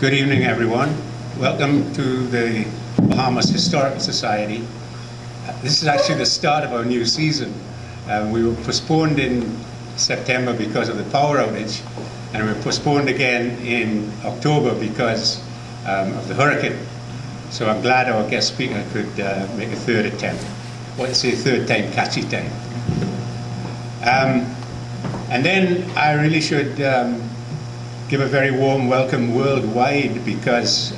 Good evening, everyone. Welcome to the Bahamas Historical Society. This is actually the start of our new season. We were postponed in September because of the power outage, and we were postponed again in October because of the hurricane. So I'm glad our guest speaker could make a third attempt. What do you say, third time, catchy time. And then I really should give a very warm welcome worldwide because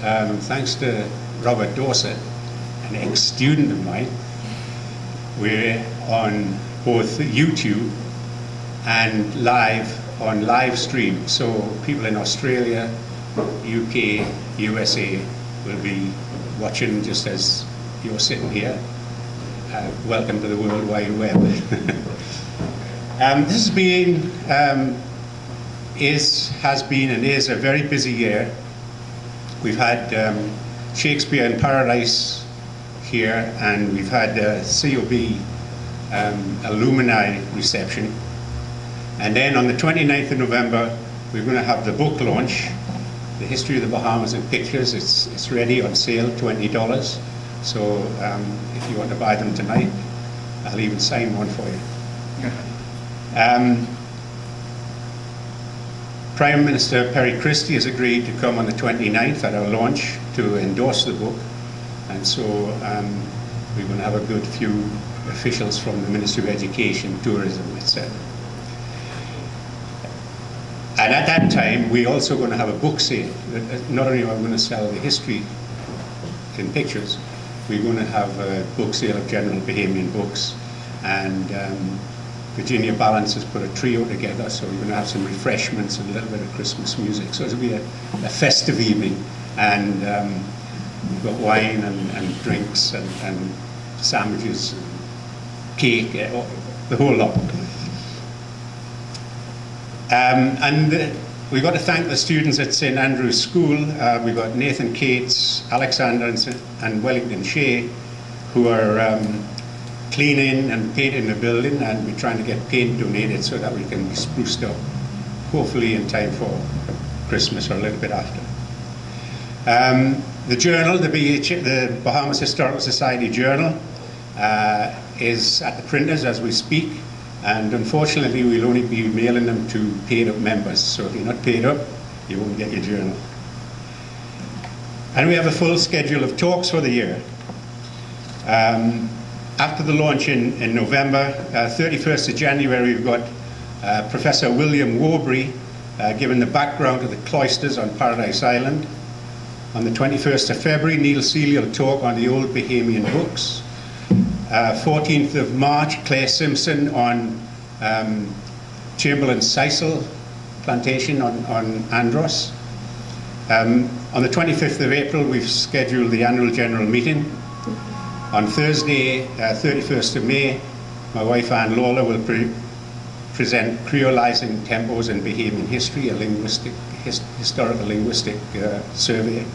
thanks to Robert Dorset, an ex-student of mine, we're on both YouTube and live stream. So people in Australia, UK, USA will be watching just as you're sitting here. Welcome to the World Wide Web. This has been, has been and is a very busy year. We've had Shakespeare in Paradise here, and we've had COB alumni reception. And then on the 29th of November, we're going to have the book launch, The History of the Bahamas in Pictures. It's ready on sale, $20. So if you want to buy them tonight, I'll even sign one for you. Prime Minister Perry Christie has agreed to come on the 29th at our launch to endorse the book, and so we're going to have a good few officials from the Ministry of Education, Tourism, etc. And at that time, we're also going to have a book sale. Not only are we going to sell the history in pictures, we're going to have a book sale of general Bahamian books, and Virginia Balance has put a trio together, so we're going to have some refreshments and a little bit of Christmas music. So it'll be a festive evening, and we've got wine and drinks and sandwiches, cake, the whole lot. We've got to thank the students at St Andrew's School. We've got Nathan Cates, Alexander and Wellington Shea, who are cleaning and painting the building, and we're trying to get paint donated so that we can be spruced up, hopefully in time for Christmas or a little bit after. The journal, the Bahamas Historical Society Journal, is at the printers as we speak, and unfortunately we'll only be mailing them to paid up members, so if you're not paid up, you won't get your journal. And we have a full schedule of talks for the year. After the launch in November, 31st of January, we've got Professor William Warbury giving the background to the cloisters on Paradise Island. On the 21st of February, Neil Seeley will talk on the old Bahamian books. 14th of March, Claire Simpson on Chamberlain Sisal plantation on Andros. On the 25th of April, we've scheduled the annual general meeting. On Thursday, 31st of May, my wife Jim Lawlor will present Creolizing Tempos in Bahamian History, a historical linguistic survey.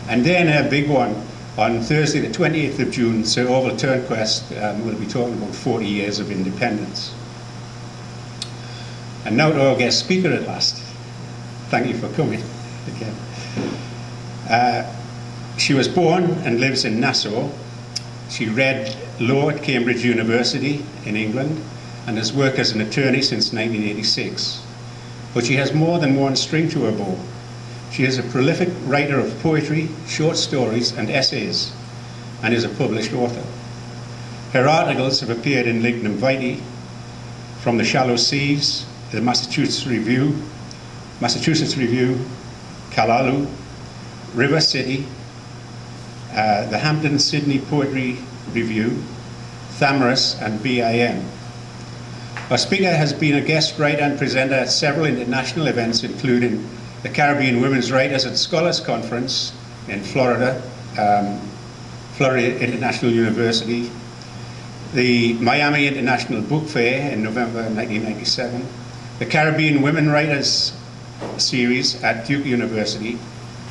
And then a big one, on Thursday the 28th of June, Sir Orville Turnquest will be talking about 40 years of independence. And now to our guest speaker at last. Thank you for coming again. She was born and lives in Nassau. She read law at Cambridge University in England and has worked as an attorney since 1986. But she has more than one string to her bow. She is a prolific writer of poetry, short stories and essays, and is a published author. Her articles have appeared in Lignum Vitae, From the Shallow Seas, the Massachusetts Review, Kalalu, River City, the Hampton Sydney Poetry Review, Thamras and BIM. Our speaker has been a guest writer and presenter at several international events, including the Caribbean Women's Writers and Scholars Conference in Florida, Florida International University, the Miami International Book Fair in November 1997, the Caribbean Women Writers Series at Duke University,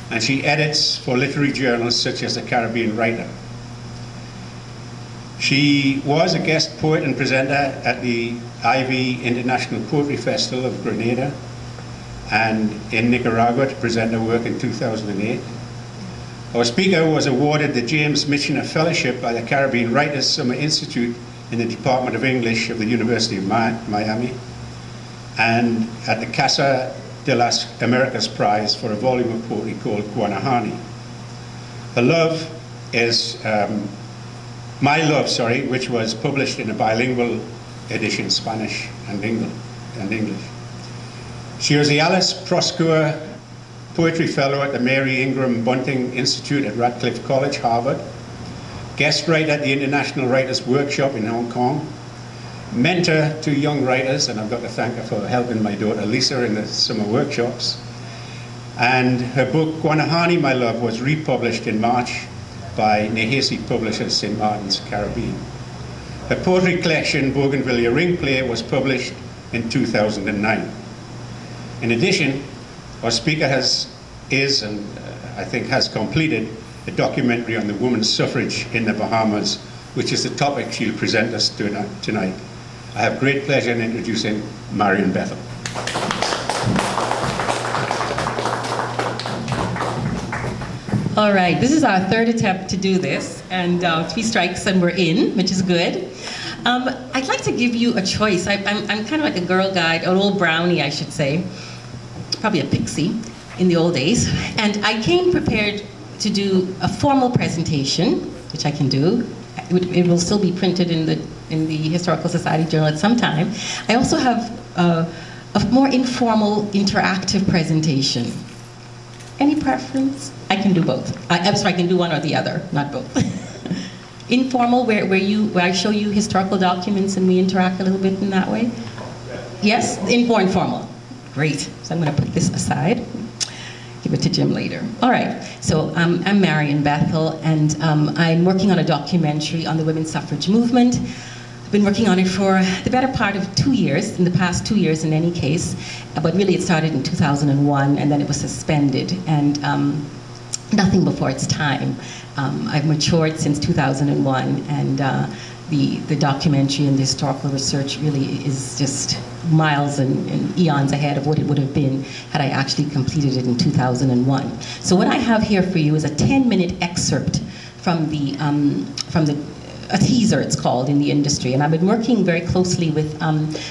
and she edits for literary journals such as the Caribbean Writer. She was a guest poet and presenter at the Ivy International Poetry Festival of Grenada, and in Nicaragua to present her work in 2008. Our speaker was awarded the James Michener Fellowship by the Caribbean Writers Summer Institute in the Department of English of the University of Miami, and at the Casa de las Americas Prize for a volume of poetry called Guanahani. Her Love is My Love, which was published in a bilingual edition, Spanish and English. She was the Alice Proskauer Poetry Fellow at the Mary Ingram Bunting Institute at Radcliffe College, Harvard, guest writer at the International Writers Workshop in Hong Kong, mentor to young writers, and I've got to thank her for helping my daughter Lisa in the summer workshops. And her book, Guanahani, My Love, was republished in March by Nehesi Publishers, St. Martin's, Caribbean. Her poetry collection, Bougainvillea Ring Play, was published in 2009. In addition, our speaker is completed a documentary on the women's suffrage in the Bahamas, which is the topic she'll present us tonight. I have great pleasure in introducing Marion Bethel. All right, this is our third attempt to do this, and 3 strikes and we're in, which is good. I'd like to give you a choice. I'm kind of like a girl guide, an old brownie, I should say, probably a pixie in the old days, and I came prepared to do a formal presentation, which I can do. It will still be printed in the Historical Society Journal at some time. I also have a more informal, interactive presentation. Any preference? I can do both. I'm sorry, I can do one or the other, not both. Informal, where I show you historical documents and we interact a little bit in that way? Yes, more informal. Great. So I'm going to put this aside. Give it to Jim later. All right. So I'm Marion Bethel, and I'm working on a documentary on the women's suffrage movement. I've been working on it for the better part of 2 years, in the past 2 years in any case, but really it started in 2001 and then it was suspended, and nothing before its time. I've matured since 2001, and the documentary and the historical research really is just miles and eons ahead of what it would have been had I actually completed it in 2001. So what I have here for you is a 10-minute excerpt from a teaser, it's called, in the industry. And I've been working very closely with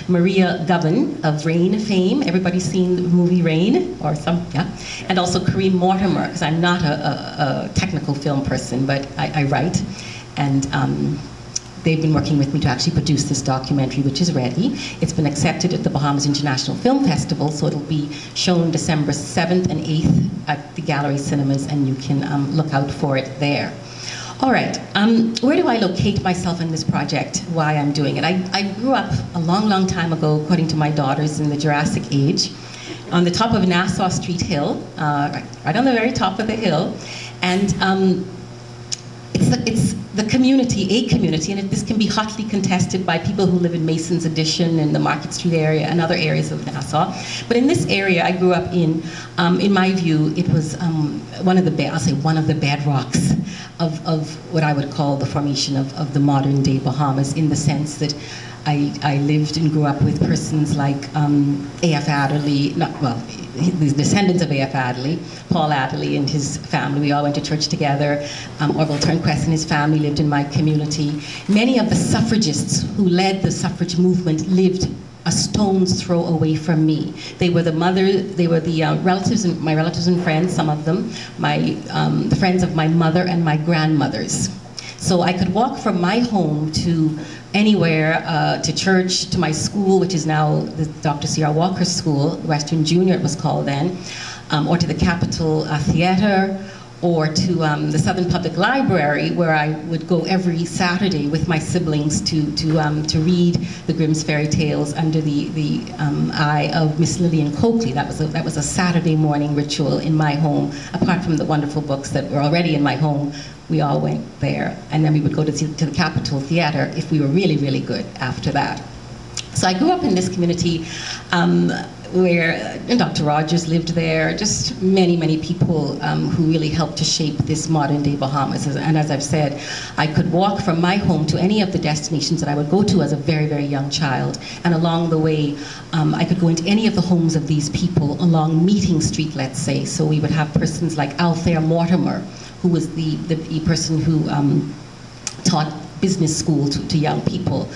Maria Govan of Rain fame. Everybody's seen the movie Rain? Or some, yeah. And also Kareem Mortimer, because I'm not a technical film person, but I write. And they've been working with me to actually produce this documentary, which is ready. It's been accepted at the Bahamas International Film Festival, so it'll be shown December 7th and 8th at the Gallery Cinemas, and you can look out for it there. All right, where do I locate myself in this project, why I'm doing it? I grew up a long, long time ago, according to my daughters, in the Jurassic age, on the top of Nassau Street Hill, right on the very top of the hill, and it's the community, a community, and this can be hotly contested by people who live in Mason's Addition and the Market Street area and other areas of Nassau. But in this area I grew up in my view, it was one of the bedrocks of what I would call the formation of the modern day Bahamas, in the sense that I lived and grew up with persons like A.F. Adderley, the descendants of A.F. Adderley, Paul Adderley and his family. We all went to church together. Orville Turnquest and his family lived in my community. Many of the suffragists who led the suffrage movement lived a stone's throw away from me. They were the relatives, and my relatives and friends, some of them, the friends of my mother and my grandmothers. So I could walk from my home to anywhere, to church, to my school, which is now the Dr. C.R. Walker School, Western Junior it was called then, or to the Capitol Theater, or to the Southern Public Library, where I would go every Saturday with my siblings to read the Grimm's fairy tales under the eye of Miss Lillian Coakley. That was a Saturday morning ritual in my home. Apart from the wonderful books that were already in my home, we all went there, and then we would go to the Capitol Theater if we were really, really good after that. So I grew up in this community where Dr. Rogers lived there, just many, many people who really helped to shape this modern day Bahamas. And as I've said, I could walk from my home to any of the destinations that I would go to as a very, very young child. And along the way, I could go into any of the homes of these people along Meeting Street, let's say. So we would have persons like Althea Mortimer, who was the person who taught business school to young people.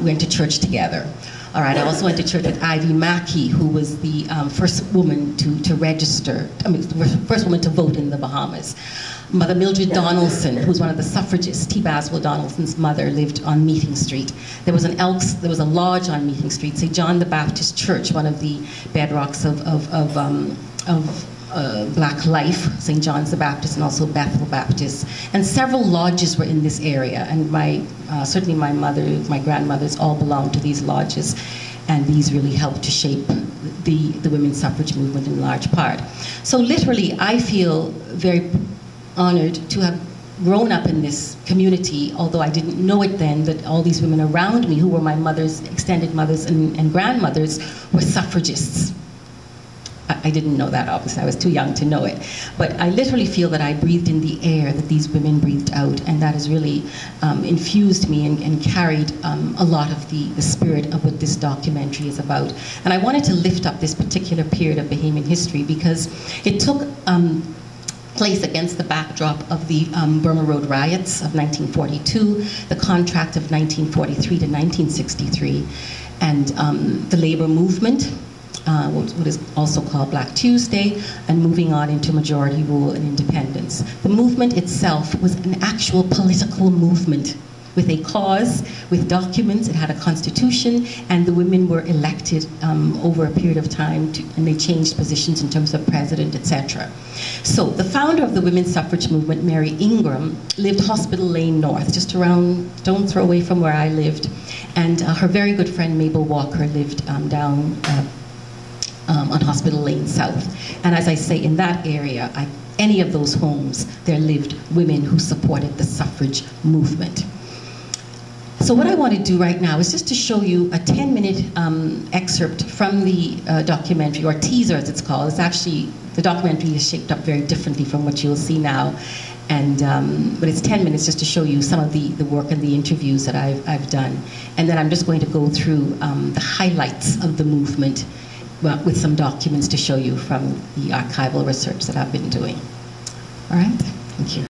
We went to church together. All right, I also went to church with Ivy Mackay, who was the first woman to register, first woman to vote in the Bahamas. Mother Mildred Donaldson, who's one of the suffragists, T. Baswell Donaldson's mother, lived on Meeting Street. There was a lodge on Meeting Street, St. John the Baptist Church, one of the bedrocks of Black life, St. John's the Baptist and also Bethel Baptist. And several lodges were in this area, and certainly my mother, my grandmothers all belonged to these lodges, and these really helped to shape the women's suffrage movement in large part. So literally, I feel very honored to have grown up in this community, although I didn't know it then, that all these women around me, who were my mother's extended mothers and grandmothers, were suffragists. I didn't know that, obviously. I was too young to know it. But I literally feel that I breathed in the air that these women breathed out, and that has really infused me and carried a lot of the spirit of what this documentary is about. And I wanted to lift up this particular period of Bahamian history because it took place against the backdrop of the Burma Road riots of 1942, the contract of 1943 to 1963, and the labor movement, what is also called Black Tuesday, and moving on into majority rule and independence. The movement itself was an actual political movement with a cause, with documents. It had a constitution, and the women were elected over a period of time, and they changed positions in terms of president, etc. So the founder of the women's suffrage movement, Mary Ingram, lived Hospital Lane North, just around, don't throw away from where I lived, and her very good friend Mabel Walker lived down on Hospital Lane South. And as I say, in that area, any of those homes, there lived women who supported the suffrage movement. So what I want to do right now is just to show you a 10-minute excerpt from the documentary, or teaser as it's called. It's actually, the documentary is shaped up very differently from what you'll see now. And, but it's 10 minutes just to show you some of the work and the interviews that I've done. And then I'm just going to go through the highlights of the movement with some documents to show you from the archival research that I've been doing. All right, thank you.